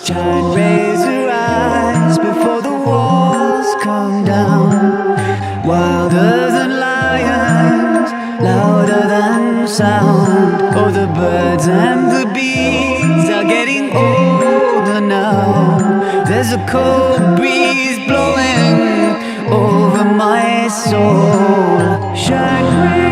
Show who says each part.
Speaker 1: Shine, raise your eyes before the walls come down. Wilder than lions, louder than sound. Oh, the birds and the bees are getting older now. There's a cold breeze blowing over my soul. Shine,